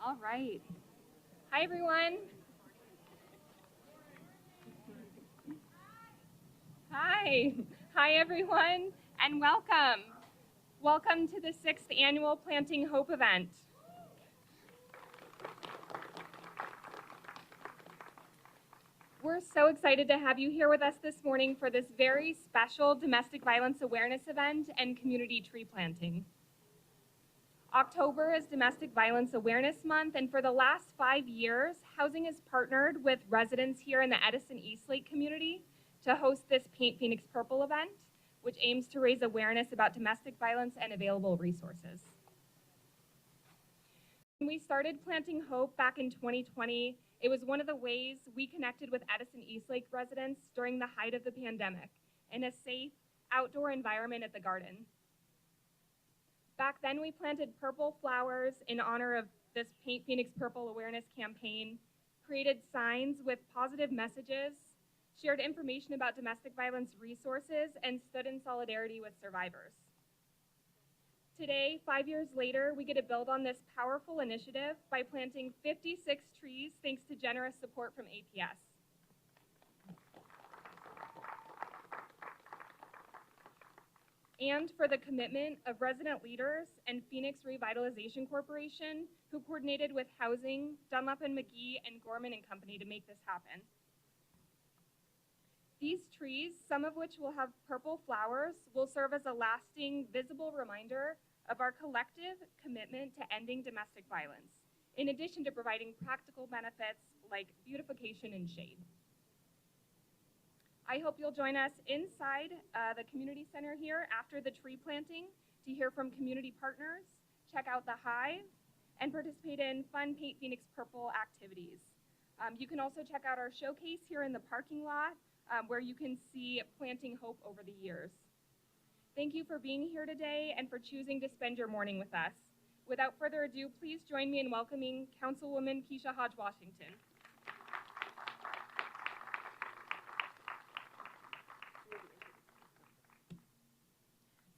All right. Hi, everyone. Hi. Hi, everyone, and welcome. Welcome to the 6th Annual Planting Hope event. We're so excited to have you here with us this morning for this very special domestic violence awareness event and community tree planting. October is Domestic Violence Awareness Month, and for the last 5 years, Housing has partnered with residents here in the Edison-Eastlake Community to host this Paint Phoenix Purple event, which aims to raise awareness about domestic violence and available resources. When we started Planting Hope back in 2020, it was one of the ways we connected with Edison-Eastlake residents during the height of the pandemic in a safe, outdoor environment at the garden. Back then, we planted purple flowers in honor of this Paint Phoenix Purple awareness campaign, created signs with positive messages, shared information about domestic violence resources, and stood in solidarity with survivors. Today, 5 years later, we get to build on this powerful initiative by planting 56 trees thanks to generous support from APS. And for the commitment of resident leaders and Phoenix Revitalization Corporation, who coordinated with Housing, Dunlap and McGee, and Gorman and Company to make this happen. These trees, some of which will have purple flowers, will serve as a lasting, visible reminder of our collective commitment to ending domestic violence, in addition to providing practical benefits like beautification and shade. I hope you'll join us inside the community center here after the tree planting to hear from community partners, check out the hive, and participate in fun Paint Phoenix Purple activities. You can also check out our showcase here in the parking lot where you can see Planting Hope over the years. Thank you for being here today and for choosing to spend your morning with us. Without further ado, please join me in welcoming Councilwoman Keisha Hodge-Washington.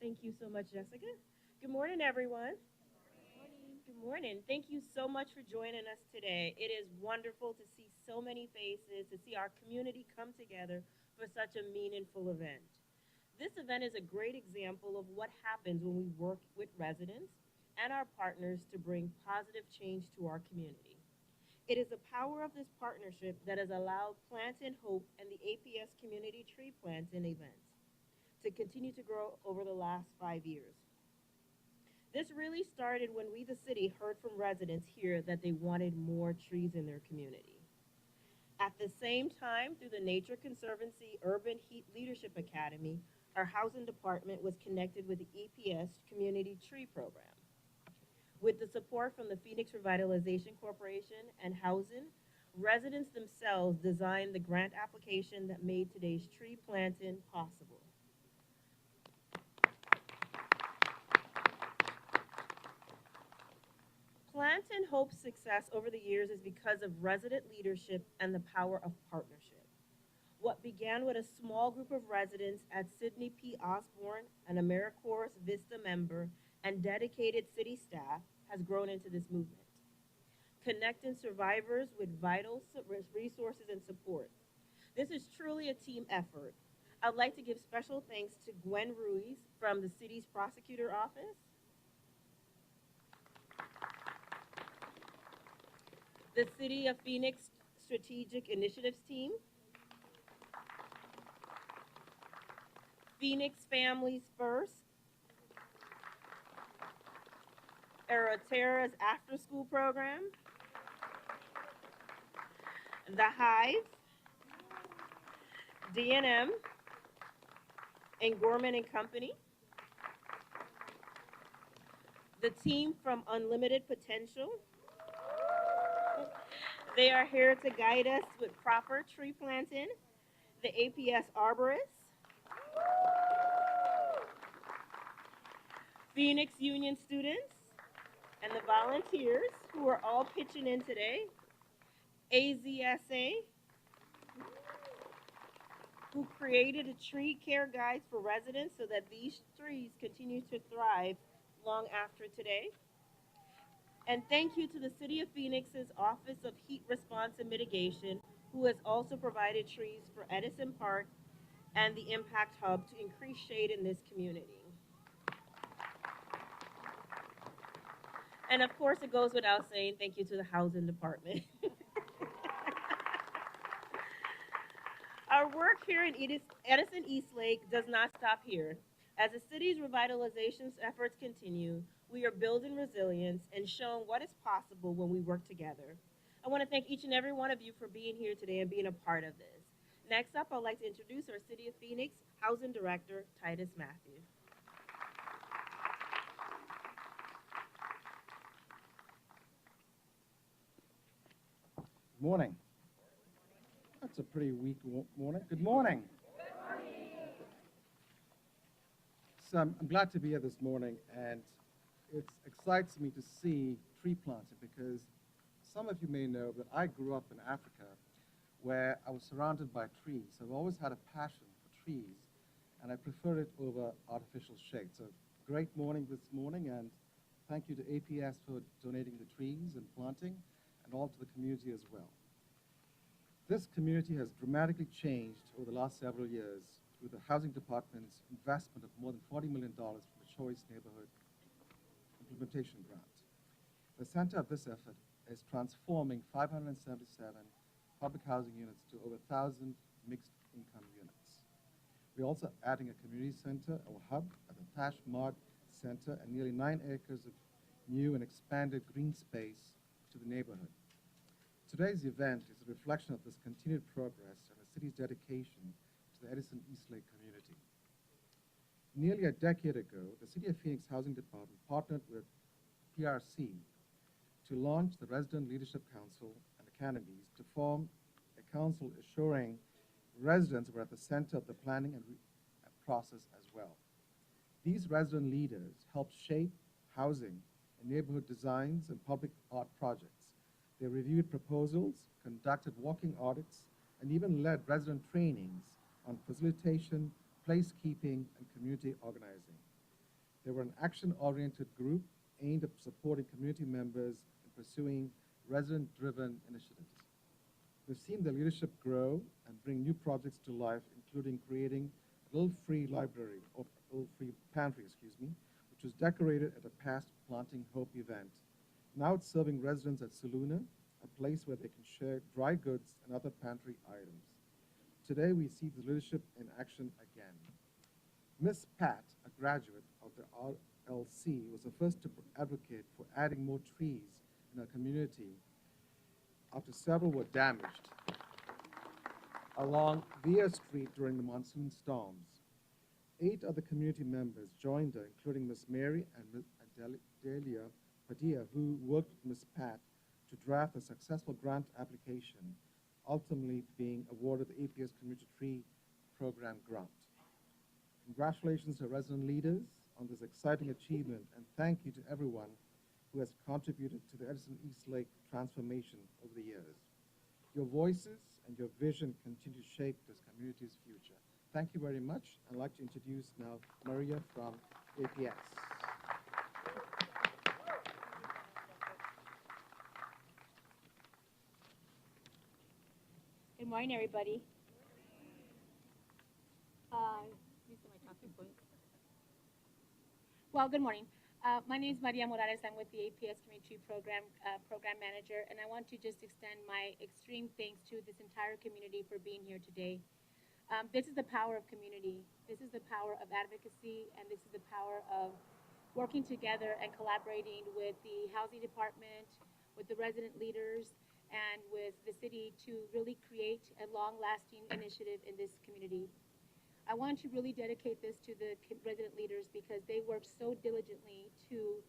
Thank you so much, Jessica. Good morning, everyone. Good morning. Thank you so much for joining us today. It is wonderful to see so many faces, to see our community come together for such a meaningful event. This event is a great example of what happens when we work with residents and our partners to bring positive change to our community. It is the power of this partnership that has allowed Planting Hope and the APS Community Tree Planting events to continue to grow over the last 5 years. This really started when we, the city, heard from residents here that they wanted more trees in their community. At the same time, through the Nature Conservancy Urban Heat Leadership Academy, our housing department was connected with the APS Community Tree Program. With the support from the Phoenix Revitalization Corporation and Housing, residents themselves designed the grant application that made today's tree planting possible. Planting Hope's success over the years is because of resident leadership and the power of partnership. What began with a small group of residents at Sidney P. Osborne, an AmeriCorps Vista member, and dedicated city staff has grown into this movement, connecting survivors with vital resources and support. This is truly a team effort. I'd like to give special thanks to Gwen Ruiz from the city's prosecutor office, the City of Phoenix Strategic Initiatives Team, Phoenix Families First, Aeroterra's after-school program, the Hive, D&M, and Gorman and Company, the team from Unlimited Potential. They are here to guide us with proper tree planting, the APS Arborists, Phoenix Union students, and the volunteers who are all pitching in today, AZSA, who created a tree care guide for residents so that these trees continue to thrive long after today, And thank you to the City of Phoenix's Office of Heat Response and Mitigation, who has also provided trees for Edison Park and the Impact Hub to increase shade in this community. And of course, it goes without saying, thank you to the Housing Department. Our work here in Edison-Eastlake does not stop here. As the city's revitalization efforts continue, we are building resilience and showing what is possible when we work together. I want to thank each and every one of you for being here today and being a part of this. Next up, I'd like to introduce our City of Phoenix Housing Director, Titus Matthew. Morning. That's a pretty weak morning. Good morning. So I'm glad to be here this morning, and it excites me to see tree planting because some of you may know that I grew up in Africa where I was surrounded by trees. So I've always had a passion for trees, and I prefer it over artificial shade. So great morning this morning, and thank you to APS for donating the trees and planting, and all to the community as well. This community has dramatically changed over the last several years with the Housing Department's investment of more than $40 million from the Choice Neighborhood Implementation Grant. The center of this effort is transforming 577 public housing units to over 1,000 mixed income units. We're also adding a community center or hub at the Tash Mart Center and nearly 9 acres of new and expanded green space to the neighborhood. Today's event is a reflection of this continued progress and the city's dedication to the Edison-Eastlake community. Nearly a decade ago, the City of Phoenix Housing Department partnered with PRC to launch the Resident Leadership Council and Academies to form a council assuring residents were at the center of the planning and process as well. These resident leaders helped shape housing and neighborhood designs and public art projects. They reviewed proposals, conducted walking audits, and even led resident trainings on facilitation, placekeeping, and community organizing. They were an action-oriented group aimed at supporting community members in pursuing resident-driven initiatives. We've seen their leadership grow and bring new projects to life, including creating a little free library, or a little free pantry, which was decorated at a past Planting Hope event. Now it's serving residents at Saluna, a place where they can share dry goods and other pantry items. Today, we see the leadership in action again. Miss Pat, a graduate of the RLC, was the first to advocate for adding more trees in our community after several were damaged along Via Street during the monsoon storms. 8 other community members joined her, including Miss Mary and Miss Adelia Padilla, who worked with Ms. Pat to draft a successful grant application, ultimately being awarded the APS Community Tree Program grant. Congratulations to resident leaders on this exciting achievement, and thank you to everyone who has contributed to the Edison-Eastlake transformation over the years. Your voices and your vision continue to shape this community's future. Thank you very much. I'd like to introduce now Maria from APS. Good morning, everybody. These are my talking points. Well, good morning. My name is Maria Morales. I'm with the APS Community Tree Program program manager, and I want to just extend my extreme thanks to this entire community for being here today. This is the power of community. This is the power of advocacy, and this is the power of working together and collaborating with the housing department, with the resident leaders, and with the city to really create a long-lasting initiative in this community. I want to really dedicate this to the resident leaders because they work so diligently to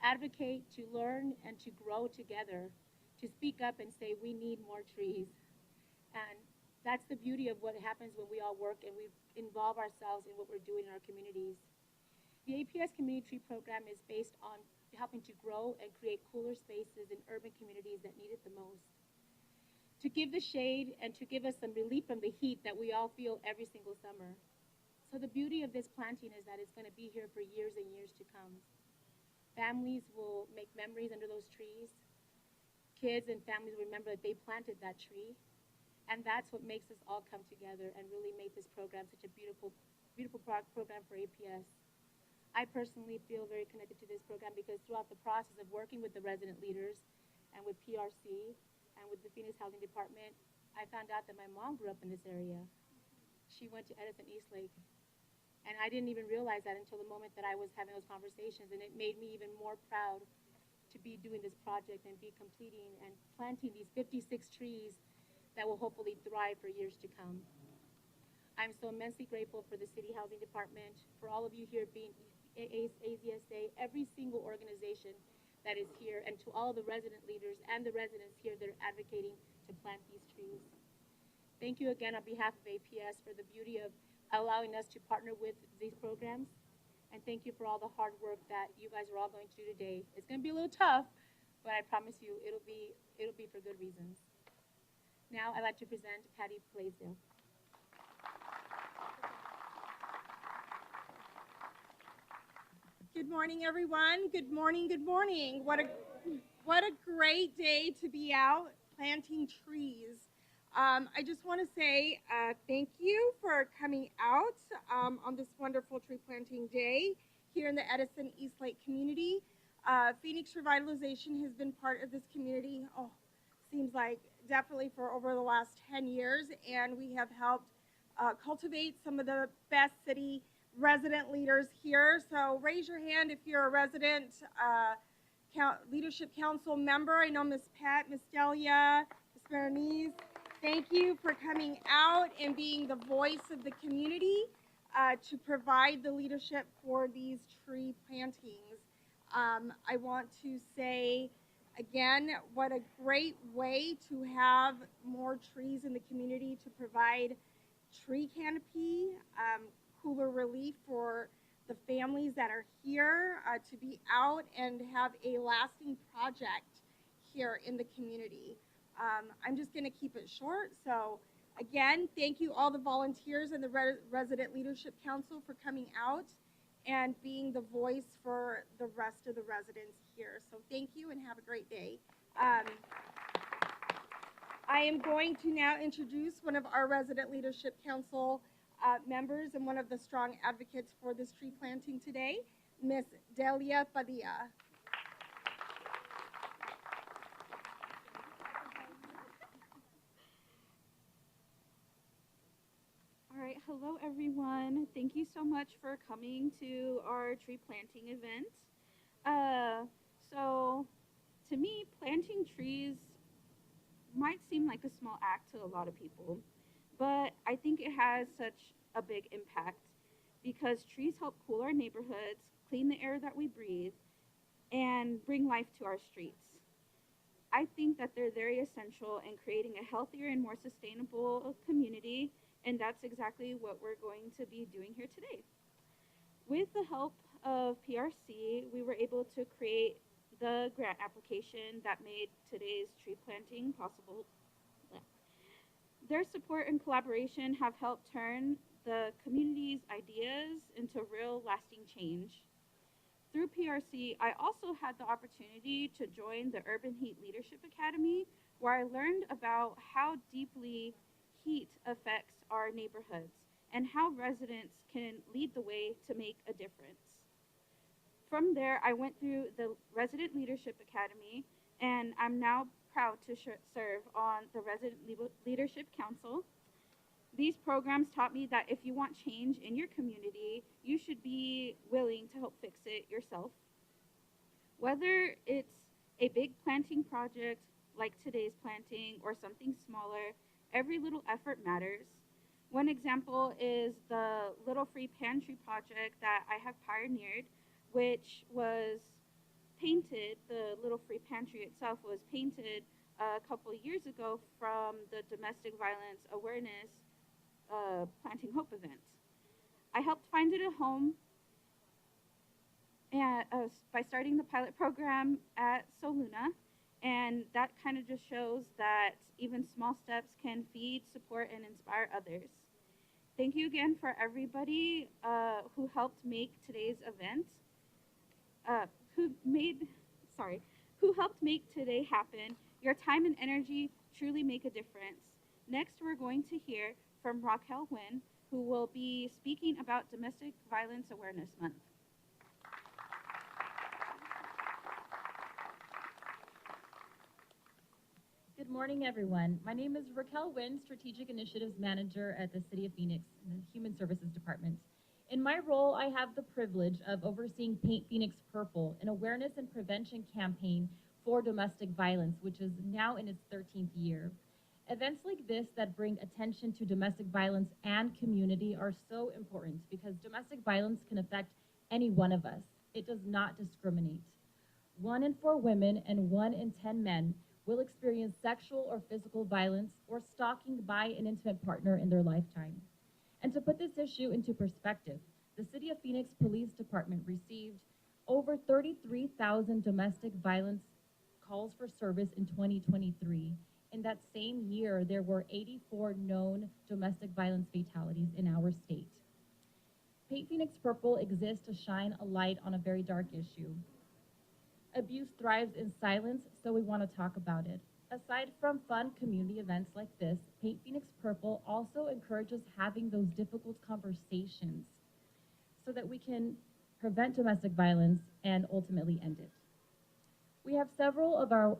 advocate, to learn, and to grow together, to speak up and say we need more trees. And that's the beauty of what happens when we all work and we involve ourselves in what we're doing in our communities. The APS Community Tree Program is based on helping to grow and create cooler spaces in urban communities that need it the most. To give the shade and to give us some relief from the heat that we all feel every single summer. So the beauty of this planting is that it's going to be here for years and years to come. Families will make memories under those trees. Kids and families will remember that they planted that tree. And that's what makes us all come together and really make this program such a beautiful, beautiful program for APS. I personally feel very connected to this program because throughout the process of working with the resident leaders and with PRC and with the Phoenix Housing Department, I found out that my mom grew up in this area. She went to Edison-Eastlake. And I didn't even realize that until the moment that I was having those conversations. And it made me even more proud to be doing this project and be completing and planting these 56 trees that will hopefully thrive for years to come. I'm so immensely grateful for the City Housing Department, for all of you here being AZSA, every single organization that is here, and to all the resident leaders and the residents here that are advocating to plant these trees. Thank you again on behalf of APS for the beauty of allowing us to partner with these programs. And thank you for all the hard work that you guys are all going to do today. It's going to be a little tough, but I promise you it'll be for good reasons. Now I'd like to present Patty Blaisdell. Good morning, everyone. Good morning, good morning. What a great day to be out planting trees. I just want to say thank you for coming out on this wonderful tree planting day here in the Edison-Eastlake Community. Phoenix Revitalization has been part of this community, seems like definitely for over the last 10 years, and we have helped cultivate some of the best city resident leaders here. So raise your hand if you're a resident leadership council member. I know Miss Pat, Miss Delia, Miss Berenice. Thank you for coming out and being the voice of the community to provide the leadership for these tree plantings. I want to say again, what a great way to have more trees in the community to provide tree canopy, cooler relief for the families that are here to be out and have a lasting project here in the community. I'm just going to keep it short. So again, thank you all the volunteers and the Resident Leadership Council for coming out and being the voice for the rest of the residents here. So thank you and have a great day. I am going to now introduce one of our Resident Leadership Council members and one of the strong advocates for this tree planting today, Miss Delia Padilla. All right, hello everyone. Thank you so much for coming to our tree planting event. So to me, planting trees might seem like a small act to a lot of people, but I think it has such a big impact because trees help cool our neighborhoods, clean the air that we breathe, and bring life to our streets. I think that they're very essential in creating a healthier and more sustainable community, and that's exactly what we're going to be doing here today. With the help of PRC, we were able to create the grant application that made today's tree planting possible. Their support and collaboration have helped turn the community's ideas into real lasting change. Through PRC, I also had the opportunity to join the Urban Heat Leadership Academy, where I learned about how deeply heat affects our neighborhoods and how residents can lead the way to make a difference. From there, I went through the Resident Leadership Academy, and I'm now proud to serve on the Resident Leadership Council. These programs taught me that if you want change in your community, you should be willing to help fix it yourself. Whether it's a big planting project like today's planting or something smaller, every little effort matters. One example is the Little Free Pantry project that I have pioneered, which was painted, the Little Free Pantry itself was painted a couple years ago from the Domestic Violence Awareness Planting Hope event. I helped find it a home and, by starting the pilot program at Soluna, and that kind of just shows that even small steps can feed, support, and inspire others. Thank you again for everybody who helped make today's event, who made, sorry, who helped make today happen. Your time and energy truly make a difference. Next, we're going to hear from Raquel Nguyen, who will be speaking about Domestic Violence Awareness Month. Good morning, everyone. My name is Raquel Nguyen, Strategic Initiatives Manager at the City of Phoenix in the Human Services Department. In my role, I have the privilege of overseeing Paint Phoenix Purple, an awareness and prevention campaign for domestic violence, which is now in its 13th year. Events like this that bring attention to domestic violence and community are so important because domestic violence can affect any one of us. It does not discriminate. 1 in 4 women and 1 in 10 men will experience sexual or physical violence or stalking by an intimate partner in their lifetime. And to put this issue into perspective, the City of Phoenix Police Department received over 33,000 domestic violence calls for service in 2023. In that same year, there were 84 known domestic violence fatalities in our state. Paint Phoenix Purple exists to shine a light on a very dark issue. Abuse thrives in silence, so we want to talk about it. Aside from fun community events like this, Paint Phoenix Purple also encourages having those difficult conversations so that we can prevent domestic violence and ultimately end it. We have several of our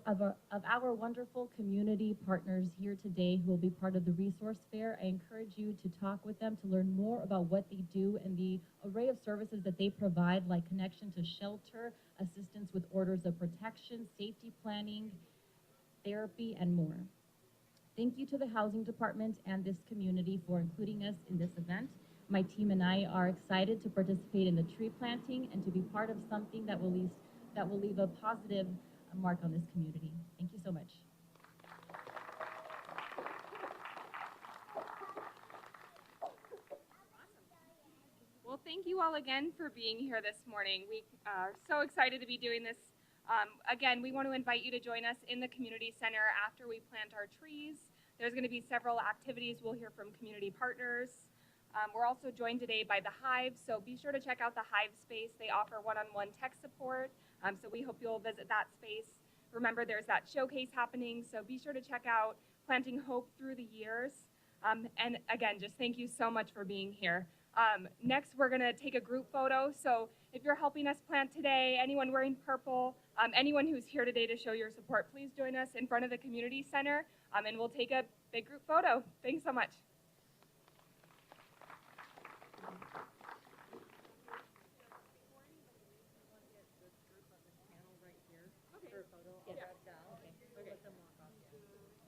wonderful community partners here today who will be part of the resource fair. I encourage you to talk with them to learn more about what they do and the array of services that they provide, like connection to shelter, assistance with orders of protection, safety planning, therapy, and more. Thank you to the Housing Department and this community for including us in this event. My team and I are excited to participate in the tree planting and to be part of something that will leave a positive mark on this community. Thank you so much. Well, thank you all again for being here this morning. We are so excited to be doing this. Again, we want to invite you to join us in the community center after we plant our trees. There's going to be several activities. We'll hear from community partners. We're also joined today by the Hive, so be sure to check out the Hive space. They offer one-on-one tech support, so we hope you'll visit that space. Remember, there's that showcase happening, so be sure to check out Planting Hope Through the Years. And again, just thank you so much for being here. Next, we're going to take a group photo, so if you're helping us plant today, anyone wearing purple, anyone who's here today to show your support, please join us in front of the community center, and we'll take a big group photo. Thanks so much.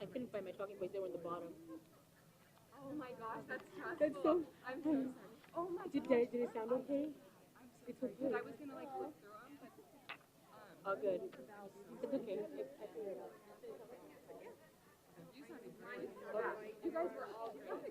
I couldn't find my talking points, they were in the bottom. Oh my gosh, that's stressful. That's so, I'm so sorry. Oh my did gosh. it sound okay? It's okay. I was going to like flip through them, but Oh, good. It's okay. I figured it out. you sounded great. Yeah. You guys were all great.